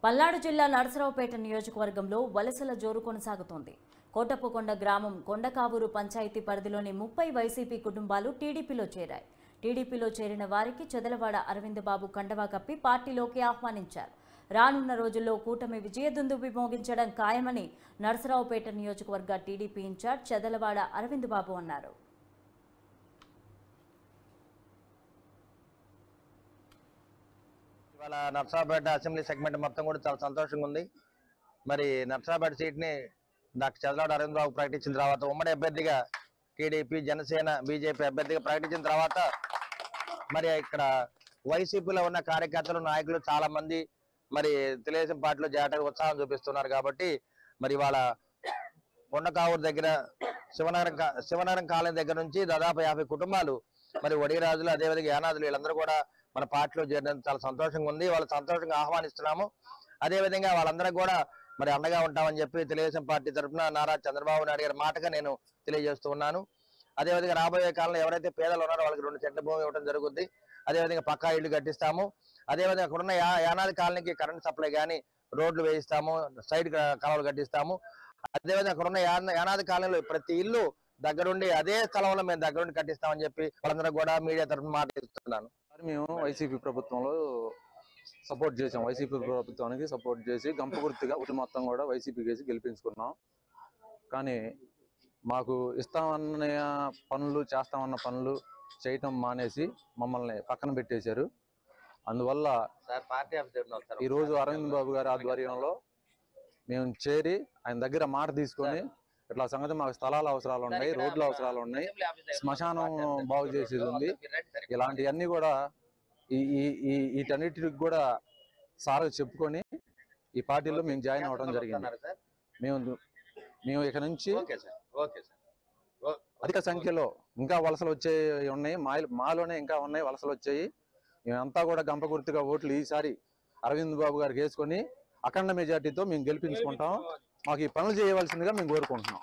పల్నాడు జిల్లా నరసరావుపేట నియోజకవర్గంలో వలసల జోరు కొనసాగుతోంది. కోటప్పకొండ గ్రామం కొండకావూరు పంచాయతీ పరిధిలోని 30 వైసీపీ కుటుంబాలు టీడీపీలో చేరాయి. టీడీపీలో చేరిన వారికి చెదలవాడ అరవింద్ బాబు కండవా కప్పి పార్టీలోకి ఆహ్వానించారు. రానున్న రోజుల్లో కూటమి విజయదుందుబి మోగించడం ఖాయమని నరసరావుపేట నియోజకవర్గ టీడీపీ ఇన్ఛార్జ్ చెదలవాడ అరవింద్ బాబు అన్నారు. ఇవాళ నర్సరావుపేట అసెంబ్లీ సెగ్మెంట్ మొత్తం కూడా చాలా సంతోషంగా ఉంది. మరి నర్సరావుపేట సీట్ ని డాక్టర్ చదలవాడ అరవింద్ బాబు ప్రకటించిన తర్వాత ఉమ్మడి అభ్యర్థిగా టీడీపీ జనసేన బీజేపీ అభ్యర్థిగా ప్రకటించిన తర్వాత మరి ఇక్కడ వైసీపీలో ఉన్న కార్యకర్తలు నాయకులు చాలా మంది మరి తెలుగుదేశం పార్టీలో చేరడానికి ఉత్సాహం చూపిస్తున్నారు. కాబట్టి మరి ఇవాళ కొండకావూరు దగ్గర శివనగరం కాలనీ దగ్గర నుంచి దాదాపు 50 కుటుంబాలు మరి వడిరాజులు అదేవిధంగా యానాదులు వీళ్ళందరూ కూడా మన పార్టీలో చేరినందుకు చాలా సంతోషంగా ఉంది. వాళ్ళు సంతోషంగా ఆహ్వానిస్తున్నాము. అదేవిధంగా వాళ్ళందరూ కూడా మరి అండగా ఉంటామని చెప్పి తెలుగుదేశం పార్టీ తరఫున నారా చంద్రబాబు నాయుడు గారి మాటగా నేను తెలియజేస్తూ ఉన్నాను. అదేవిధంగా రాబోయే కాలంలో ఎవరైతే పేదలు ఉన్నారో వాళ్ళకి 2 సెంట్ల భూమి ఇవ్వడం జరుగుతుంది. అదేవిధంగా పక్కా ఇళ్లు కట్టిస్తాము. అదేవిధంగా అక్కడున్న యానాది కాలనీకి కరెంట్ సప్లై కానీ రోడ్లు వేయిస్తాము, సైడ్ కాలువలు కట్టిస్తాము. అదేవిధంగా అక్కడున్న యానాది కాలనీలో ప్రతి ఇల్లు దగ్గరుండి అదే స్థలంలో మేము దగ్గరుండి కట్టిస్తామని చెప్పి వాళ్ళందరూ కూడా మీడియా తరఫున మాట ఇస్తున్నాను. మేము వైసీపీ ప్రభుత్వంలో సపోర్ట్ చేసాం. వైసీపీ ప్రభుత్వానికి సపోర్ట్ చేసి గంప గుర్తుగా ఒకటి మొత్తం కూడా వైసీపీ కేసి గెలిపించుకున్నాం. కానీ మాకు ఇస్తామన్న పనులు చేస్తామన్న పనులు చేయటం మానేసి మమ్మల్ని పక్కన పెట్టేశారు. అందువల్ల ఈరోజు అరవింద్ బాబు గారి ఆధ్వర్యంలో మేము చేరి ఆయన దగ్గర మాట తీసుకొని ఇట్లా సంగతి మాకు స్థలాల అవసరాలు ఉన్నాయి, రోడ్ల అవసరాలు ఉన్నాయి, శ్మశానం బాగు చేసేది ఉంది, ఇలాంటివన్నీ కూడా వీటన్నిటికి కూడా సార్ చెప్పుకొని ఈ పార్టీలో మేము జాయిన్ అవ్వడం జరిగింది. మేము ఇక నుంచి అధిక సంఖ్యలో ఇంకా వలసలు వచ్చేవి ఉన్నాయి, మాలోనే ఇంకా ఉన్నాయి వలసలు వచ్చాయి. మేమంతా కూడా గంప గుర్తుగా ఓట్లు ఈసారి అరవింద్ బాబు గారికి వేసుకొని అఖండ మెజార్టీతో మేము గెలిపించుకుంటాం. మాకు ఈ పనులు చేయవలసిందిగా మేము కోరుకుంటున్నాం.